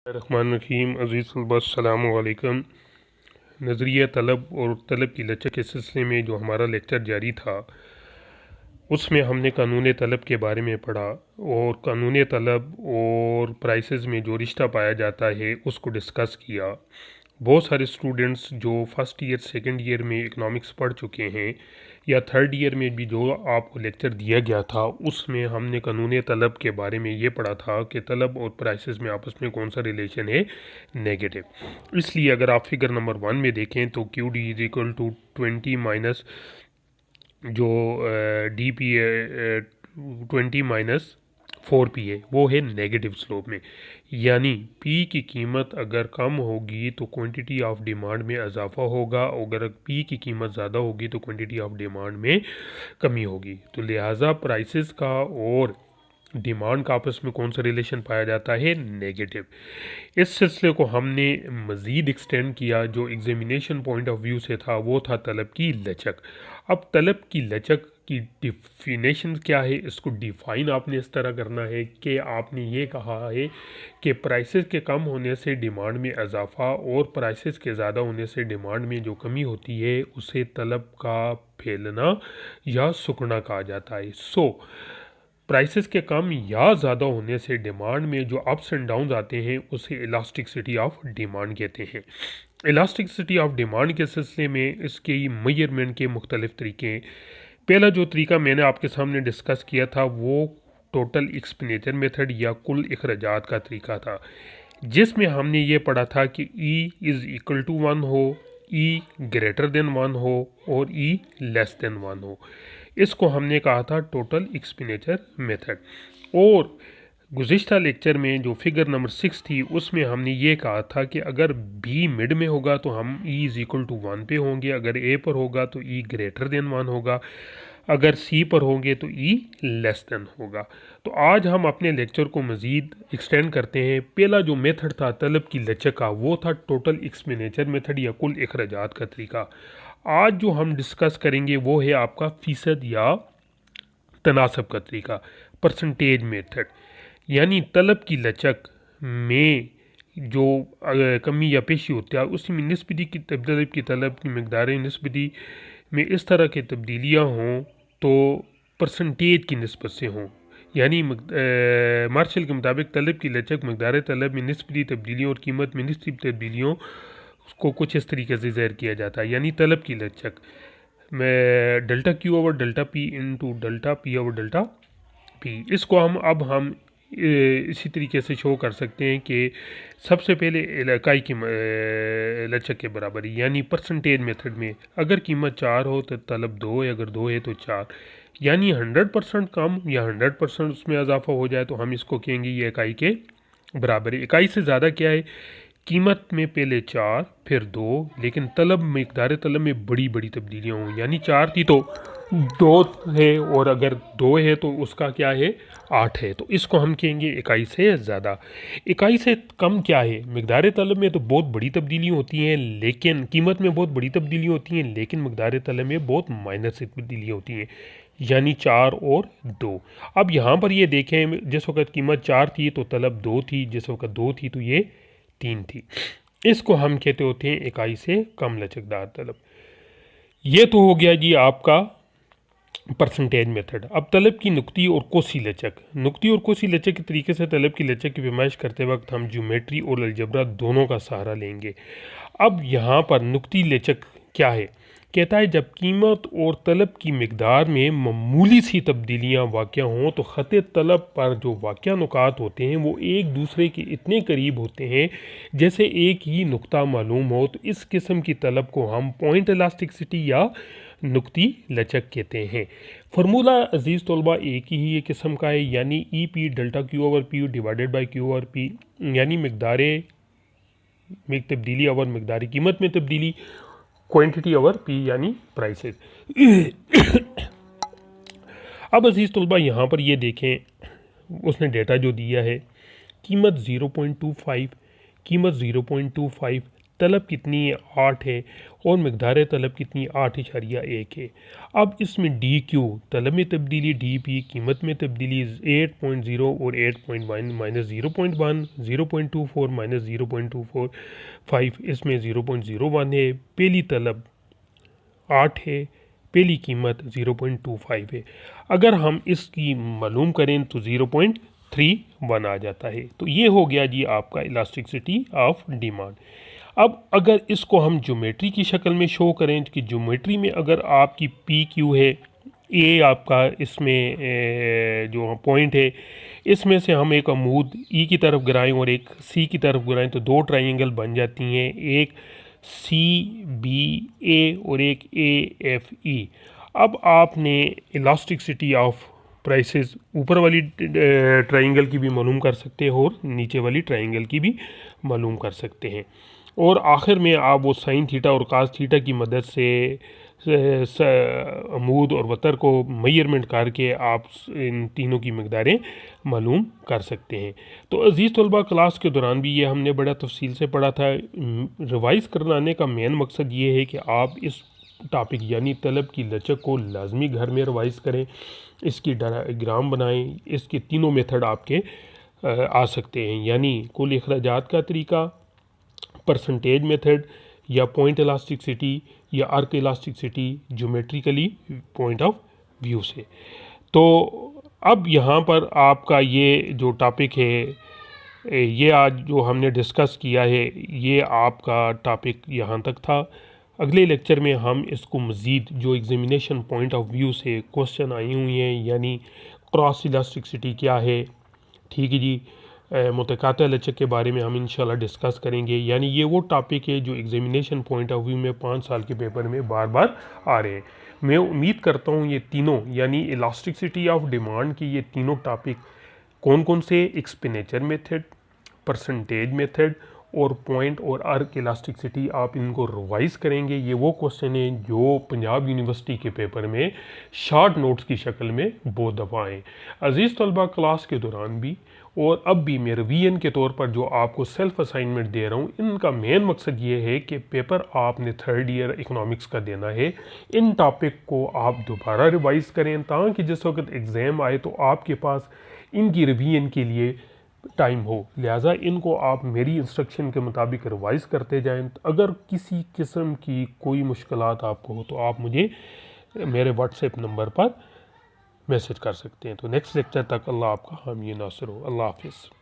रहमानुर्रहीम। अज़ीज़ तलबा अस्सलामु अलैकुम। नज़रिया तलब और तलब की लचक के सिलसिले में जो हमारा लेक्चर जारी था उसमें हमने कानून तलब के बारे में पढ़ा और कानून तलब और प्राइसेस में जो रिश्ता पाया जाता है उसको डिस्कस किया। बहुत सारे स्टूडेंट्स जो फ़र्स्ट ईयर सेकंड ईयर में इकनॉमिक्स पढ़ चुके हैं या थर्ड ईयर में भी जो आपको लेक्चर दिया गया था उसमें हमने कानून तलब के बारे में ये पढ़ा था कि तलब और प्राइसेस में आपस में कौन सा रिलेशन है, नेगेटिव। इसलिए अगर आप फिगर नंबर 1 में देखें तो Q D is equal to 20 minus जो डी पी 20 माइनस 4p है वो है नेगेटिव स्लोप में, यानी p की कीमत अगर कम होगी तो क्वांटिटी ऑफ डिमांड में इजाफा होगा, अगर p की कीमत ज़्यादा होगी तो क्वांटिटी ऑफ डिमांड में कमी होगी। तो लिहाजा प्राइसेस का और डिमांड का आपस में कौन सा रिलेशन पाया जाता है, नेगेटिव। इस सिलसिले को हमने मज़ीद एक्सटेंड किया, जो एग्जामिनेशन पॉइंट ऑफ व्यू से था वो था तलब की लचक। अब तलब की लचक की डिफिनेशन क्या है, इसको डिफ़ाइन आपने इस तरह करना है कि आपने ये कहा है कि प्राइसेस के कम होने से डिमांड में इजाफा और प्राइसेस के ज़्यादा होने से डिमांड में जो कमी होती है उसे तलब का फैलना या सुकना कहा जाता है। प्राइसेस के कम या ज़्यादा होने से डिमांड में जो अप्स एंड डाउन्स आते हैं उसे इलास्टिसिटी ऑफ डिमांड कहते हैं। इलास्टिसिटी ऑफ डिमांड के सिलसिले में इसके मेजरमेंट के मुख्तलिफ तरीके हैं। पहला जो तरीका मैंने आपके सामने डिस्कस किया था वो टोटल एक्सपेंडिचर मेथड या कुल अखराजात का तरीका था, जिसमें हमने ये पढ़ा था कि E इज़ इक्वल टू 1 हो, E ग्रेटर देन 1 हो और E लेस देन 1 हो। इसको हमने कहा था टोटल एक्सपेंडिचर मेथड। और गुज़िश्ता लेक्चर में जो फिगर नंबर 6 थी उसमें हमने ये कहा था कि अगर B मिड में होगा तो हम E इज़ इक्वल टू 1 पे होंगे, अगर A पर होगा तो E ग्रेटर देन 1 होगा, अगर C पर होंगे तो E लेस देन होगा। तो आज हम अपने लेक्चर को मज़ीद एक्सटेंड करते हैं। पहला जो मेथड था तलब की लचक का वो था टोटल एक्सपेंडिचर मेथड या कुल अखराजात का तरीका। आज जो हम डिस्कस करेंगे वो है आपका फ़ीसद या तनासब का तरीका, परसेंटेज मेथड। यानी तलब की लचक में जो कमी या पेशी होती है उसमें निस्बती की तलब की मकदार निस्बती में इस तरह की तब्दीलियाँ हों तो परसेंटेज की निस्बत से हों। यानी मार्शल के मुताबिक तलब की लचक मकदार तलब में निस्बती तब्दीलियों और कीमत में निस्बती तब्दीलियों को कुछ इस तरीके से ज़ाहिर किया जाता है। यानी तलब की लचक में delta Q over delta P into delta P over delta P, इसको हम इसी तरीके से शो कर सकते हैं कि सबसे पहले इकाई की लचक के बराबर, यानी परसेंटेज मेथड में अगर कीमत 4 हो तो तलब 2 है, अगर 2 है तो 4, यानी 100% कम या 100% उसमें इजाफा हो जाए तो हम इसको कहेंगे ये इकाई के बराबर है। इकाई से ज़्यादा क्या है, कीमत में पहले 4 फिर 2, लेकिन तलब मकदार तलब में बड़ी बड़ी तब्दीलियाँ हों, यानी 4 थी तो 2 है और अगर 2 है तो उसका क्या है 8 है, तो इसको हम कहेंगे इकाई से ज़्यादा। इकाई से कम क्या है, मकदार तलब में तो बहुत बड़ी तब्दीली होती हैं लेकिन कीमत में बहुत बड़ी तब्दीली होती हैं लेकिन मकदार तलब में बहुत माइनर से तब्दीली होती हैं, यानी 4 और 2। अब यहाँ पर ये देखें, जिस वक्त कीमत 4 थी तो तलब 2 थी, जिस वक्त 2 थी तो ये 3 थी। इसको हम कहते होते हैं इकाई से कम लचकदार तलब। ये तो हो गया जी आपका परसेंटेज मेथड। अब तलब की नुक्ती और कोसी लचक। नुक्ती और कोसी लचक के तरीके से तलब की लचक की पैमाइश करते वक्त हम ज्योमेट्री और अलजबरा दोनों का सहारा लेंगे। अब यहाँ पर नुक्ती लचक क्या है, कहता है जब कीमत और तलब की मकदार में मामूली सी तब्दीलियाँ वाक़या हों तो ख़त तलब पर जो वाक़या नुकात होते हैं वो एक दूसरे के इतने करीब होते हैं जैसे एक ही नुक्ता मालूम हो, तो इस किस्म की तलब को हम पॉइंट इलास्टिसिटी या नुक्ती लचक कहते हैं। फार्मूला अजीज़ तलबा एक ही ये किस्म का है, यानी E P delta Q over P divided by Q over P, यानी मकदार में तब्दीली ओवर मकदार कीमत में तब्दीली, क्वांटिटी ओवर पी यानी प्राइसेस। अब अजीज़ तलबा यहाँ पर ये देखें उसने डेटा जो दिया है, कीमत 0.25, कीमत 0.25, तलब कितनी है 8 है और मकदार तलब कितनी 8.1 है। अब इसमें डी क्यू तलब में तब्दीली, डी पी कीमत में तब्दीली 8.0 और 8.1 माइनस 0.1, 0.24 माइनस 0.245 इसमें 0.01 है। पहली तलब 8 है, पहली कीमत 0.25 है। अगर हम इसकी मालूम करें तो 0.31 आ जाता है। तो ये हो गया जी आपका इलास्टिसिटी ऑफ डिमांड। अब अगर इसको हम ज्योमेट्री की शक्ल में शो करें कि ज्योमेट्री में अगर आपकी पी क्यू है, ए आपका इसमें जो पॉइंट है, इसमें से हम एक अमूद ई की तरफ गिराएं और एक सी की तरफ गिराएं तो दो ट्रायंगल बन जाती हैं, एक सी बी ए और एक ए एफ ई। अब आपने इलास्टिसिटी ऑफ प्राइसेस ऊपर वाली ट्रायंगल की भी मालूम कर सकते हैं और नीचे वाली ट्रायंगल की भी मालूम कर सकते हैं। और आखिर में आप वो साइन थीटा और कास थीटा की मदद से अमूद और वतर को मेजरमेंट करके आप इन तीनों की मकदारें मालूम कर सकते हैं। तो अज़ीज़ तलबा, क्लास के दौरान भी ये हमने बड़ा तफसील से पढ़ा था। रिवाइज़ करवाने का मेन मकसद ये है कि आप इस टॉपिक यानी तलब की लचक को लाजमी घर में रिवाइज़ करें, इसकी डायग्राम बनाएं। इसके तीनों मेथड आपके आ सकते हैं, यानी कुल अखराजात का तरीका, परसेंटेज मेथड या पॉइंट इलास्टिसिटी या arc elasticity geometrically point of view से। तो अब यहाँ पर आपका ये जो टॉपिक है, ये आज जो हमने डिस्कस किया है, ये आपका टॉपिक यहाँ तक था। अगले लेक्चर में हम इसको मज़ीद जो एग्ज़ामिनेशन पॉइंट ऑफ व्यू से क्वेश्चन आई हुई हैं, यानी क्रॉस इलास्टिसिटी क्या है, ठीक है जी, मुतकाता लचक के बारे में हम इंशाल्लाह डिस्कस करेंगे। यानी ये वो टॉपिक है जो एग्ज़ामिनेशन पॉइंट ऑफ व्यू में 5 साल के पेपर में बार बार आ रहे हैं। मैं उम्मीद करता हूँ ये तीनों यानी इलास्टिसिटी ऑफ डिमांड की ये तीनों टॉपिक कौन कौन से, एक्सपेंडिचर मेथड, परसेंटेज मेथड और पॉइंट और आर्क इलास्टिसिटी, आप इनको रिवाइज़ करेंगे। ये वो क्वेश्चन है जो पंजाब यूनिवर्सिटी के पेपर में शॉर्ट नोट्स की शक्ल में बहुत दफ़ा आए। अज़ीज़ तलबा, क्लास के दौरान भी और अब भी मैं रिवीजन के तौर पर जो आपको सेल्फ असाइनमेंट दे रहा हूँ, इनका मेन मकसद ये है कि पेपर आपने 3rd ईयर इकोनॉमिक्स का देना है, इन टॉपिक को आप दोबारा रिवाइज़ करें ताकि जिस वक्त एग्ज़ाम आए तो आपके पास इनकी रिवीजन के लिए टाइम हो। लिहाजा इनको आप मेरी इंस्ट्रक्शन के मुताबिक रिवाइज़ करते जाएं। अगर किसी किस्म की कोई मुश्किलात आपको हो तो आप मुझे मेरे व्हाट्सएप नंबर पर मैसेज कर सकते हैं। तो नेक्स्ट लेक्चर तक अल्लाह आपका हामी नासिर हो। अल्लाह हाफिज़।